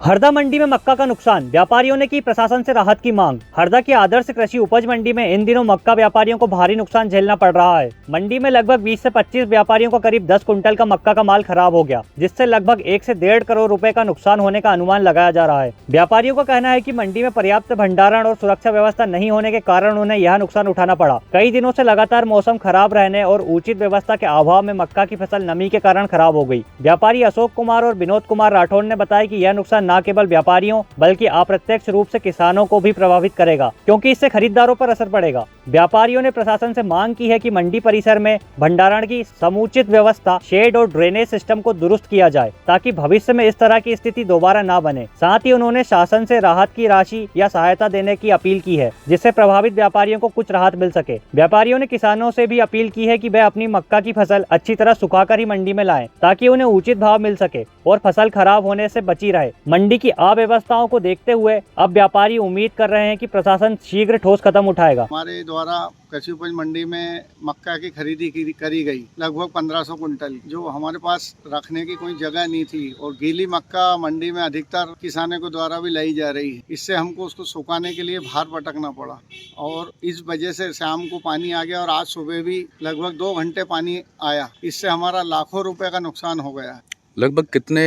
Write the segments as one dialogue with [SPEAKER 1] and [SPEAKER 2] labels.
[SPEAKER 1] हरदा मंडी में मक्का का नुकसान, व्यापारियों ने की प्रशासन से राहत की मांग। हरदा की आदर्श कृषि उपज मंडी में इन दिनों मक्का व्यापारियों को भारी नुकसान झेलना पड़ रहा है। मंडी में लगभग 20 से 25 व्यापारियों को करीब 10 कुंटल का मक्का का माल खराब हो गया, जिससे लगभग 1 से 1.5 करोड़ रुपए का नुकसान होने का अनुमान लगाया जा रहा है। व्यापारियों का कहना है कि मंडी में पर्याप्त भंडारण और सुरक्षा व्यवस्था नहीं होने के कारण उन्हें यह नुकसान उठाना पड़ा। कई दिनों से लगातार मौसम खराब रहने और उचित व्यवस्था के अभाव में मक्का की फसल नमी के कारण खराब हो गई। व्यापारी अशोक कुमार और विनोद कुमार राठौड़ ने बताया कि यह नुकसान न केवल व्यापारियों बल्कि अप्रत्यक्ष रूप से किसानों को भी प्रभावित करेगा, क्योंकि इससे खरीदारों पर असर पड़ेगा। व्यापारियों ने प्रशासन से मांग की है कि मंडी परिसर में भंडारण की समुचित व्यवस्था, शेड और ड्रेनेज सिस्टम को दुरुस्त किया जाए, ताकि भविष्य में इस तरह की स्थिति दोबारा न बने। साथ ही उन्होंने शासन से राहत की राशि या सहायता देने की अपील की है, जिससे प्रभावित व्यापारियों को कुछ राहत मिल सके। व्यापारियों ने किसानों से भी अपील की है कि वे अपनी मक्का की फसल अच्छी तरह सुखाकर ही मंडी में लाएं, ताकि उन्हें उचित भाव मिल सके और फसल खराब होने से बची रहे। मंडी की अव्यवस्थाओं को देखते हुए अब व्यापारी उम्मीद कर रहे हैं कि प्रशासन शीघ्र ठोस कदम उठाएगा।
[SPEAKER 2] हमारे द्वारा कृषि उपज मंडी में मक्का की खरीदी करी गई लगभग 1500 कुंटल, जो हमारे पास रखने की कोई जगह नहीं थी, और गीली मक्का मंडी में अधिकतर किसानों के द्वारा भी लाई जा रही है। इससे हमको उसको सुखाने के लिए बाहर भटकना पड़ा, और इस वजह से शाम को पानी आ गया और आज सुबह भी लगभग 2 घंटे पानी आया। इससे हमारा लाखों रुपए का नुकसान हो गया।
[SPEAKER 3] लगभग कितने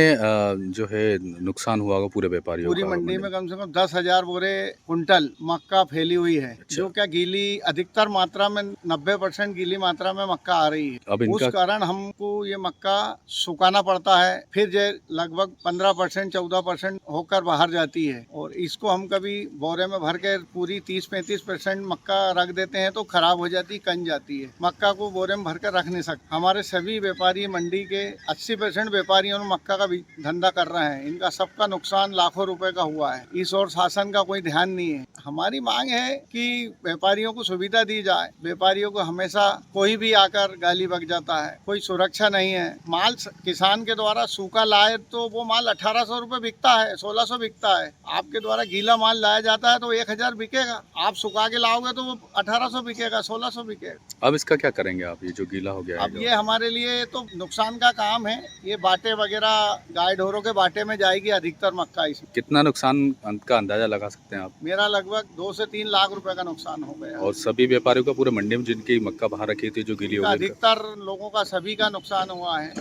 [SPEAKER 3] जो है नुकसान हुआ होगा पूरे व्यापारियों
[SPEAKER 2] पूरी
[SPEAKER 3] का?
[SPEAKER 2] मंडी में कम से कम 10,000 बोरे कुंटल मक्का फैली हुई है। जो क्या गीली अधिकतर मात्रा में 90% गीली मात्रा में मक्का आ रही है।
[SPEAKER 3] अब
[SPEAKER 2] उस कारण हमको ये मक्का सुखाना पड़ता है, फिर जो लगभग 15% 14% होकर बाहर जाती है, और इसको हम कभी बोरे में भर के पूरी 30-35% मक्का रख देते हैं तो खराब हो जाती, कन जाती है। मक्का को बोरे में भर कर रख नहीं सकते। हमारे सभी व्यापारी मंडी के 80% व्यापारी मक्का का भी धंधा कर रहे हैं। इनका सबका नुकसान लाखों रुपए का हुआ है। इस और शासन का कोई ध्यान नहीं है। हमारी मांग है कि व्यापारियों को सुविधा दी जाए। व्यापारियों को हमेशा कोई भी आकर गाली बक जाता है, कोई सुरक्षा नहीं है। माल किसान के द्वारा सूखा लाए तो वो माल 1800 रुपए बिकता है, 1600 बिकता है। आपके द्वारा गीला माल लाया जाता है तो 1000 बिकेगा। आप सुखा के लाओगे तो वो 1800 बिकेगा, 1600 बिकेगा।
[SPEAKER 3] अब इसका क्या करेंगे आप? ये जो गीला हो गया है,
[SPEAKER 2] अब ये हमारे लिए तो नुकसान का काम है। ये बाटे वगैरह गाय ढोरों के बाटे में जाएगी अधिकतर मक्का। इसमें
[SPEAKER 3] कितना नुकसान का अंदाजा लगा सकते हैं आप?
[SPEAKER 2] मेरा लगभग 2 से 3 लाख रुपए का नुकसान हो गया।
[SPEAKER 3] और सभी व्यापारियों का पूरे मंडी में जिनकी मक्का बाहर रखी थी जो गीली हो गई,
[SPEAKER 2] अधिकतर लोगों का सभी का नुकसान हुआ है।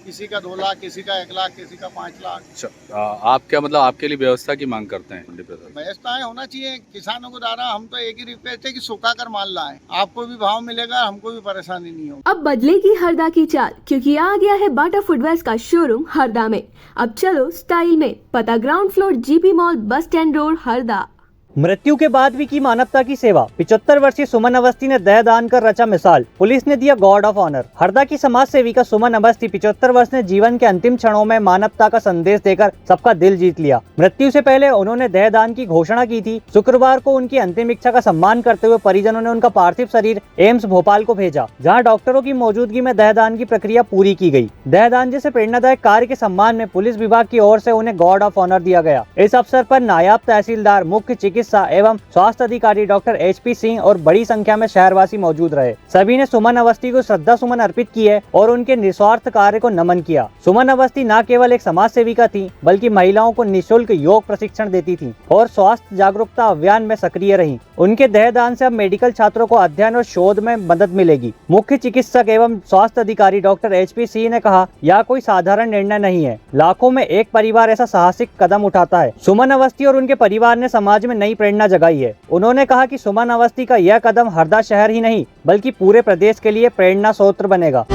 [SPEAKER 2] किसी का 2 लाख, किसी का 1 लाख, किसी का 5 लाख।
[SPEAKER 3] अच्छा, आप क्या मतलब आपके लिए व्यवस्था की मांग करते हैं? मंडी प्रशासन
[SPEAKER 2] व्यवस्थाएं होना चाहिए किसानों को द्वारा। हम तो एक ही रिक्वेस्ट है कि सुखा कर माल लाएं, आपको भी भाव मिलेगा, हमको भी परेशानी नहीं होगी।
[SPEAKER 4] अब बदलेगी हरदा की चाल, क्योंकि आ गया है बाटा फुटवेयर्स का शोरूम हरदा में। अब चलो स्टाइल में। पता ground floor GP mall, bus stand road, Harda.
[SPEAKER 1] मृत्यु के बाद भी की मानवता की सेवा, 75 वर्षीय सुमन अवस्थी ने दया दान कर रचा मिसाल, पुलिस ने दिया गॉर्ड ऑफ ऑनर। हरदा की समाज सेविका सुमन अवस्थी 75 वर्ष ने जीवन के अंतिम क्षणों में मानवता का संदेश देकर सबका दिल जीत लिया। मृत्यु से पहले उन्होंने दया दान की घोषणा की थी। शुक्रवार को उनकी अंतिम इच्छा का सम्मान करते हुए परिजनों ने उनका पार्थिव शरीर एम्स भोपाल को भेजा, जहाँ डॉक्टरों की मौजूदगी में दया दान की प्रक्रिया पूरी की गयी। दया दान जैसे प्रेरणादायक कार्य के सम्मान में पुलिस विभाग की ओर से उन्हें गॉर्ड ऑफ ऑनर दिया गया। इस अवसर पर नायब तहसीलदार, मुख्य चिकित्सा एवं स्वास्थ्य अधिकारी डॉक्टर HP सिंह और बड़ी संख्या में शहरवासी मौजूद रहे। सभी ने सुमन अवस्थी को श्रद्धा सुमन अर्पित किए और उनके निस्वार्थ कार्य को नमन किया। सुमन अवस्थी न केवल एक समाज सेविका थी, बल्कि महिलाओं को निःशुल्क योग प्रशिक्षण देती थी और स्वास्थ्य जागरूकता अभियान में सक्रिय रही। उनके देहदान से अब मेडिकल छात्रों को अध्ययन और शोध में मदद मिलेगी। मुख्य चिकित्सक एवं स्वास्थ्य अधिकारी डॉक्टर HP सिंह ने कहा, यह कोई साधारण निर्णय नहीं है। लाखों में एक परिवार ऐसा साहसिक कदम उठाता है। सुमन अवस्थी और उनके परिवार ने समाज में नई प्रेरणा जगाई है। उन्होंने कहा कि सुमन अवस्थी का यह कदम हरदा शहर ही नहीं, बल्कि पूरे प्रदेश के लिए प्रेरणा स्रोत बनेगा।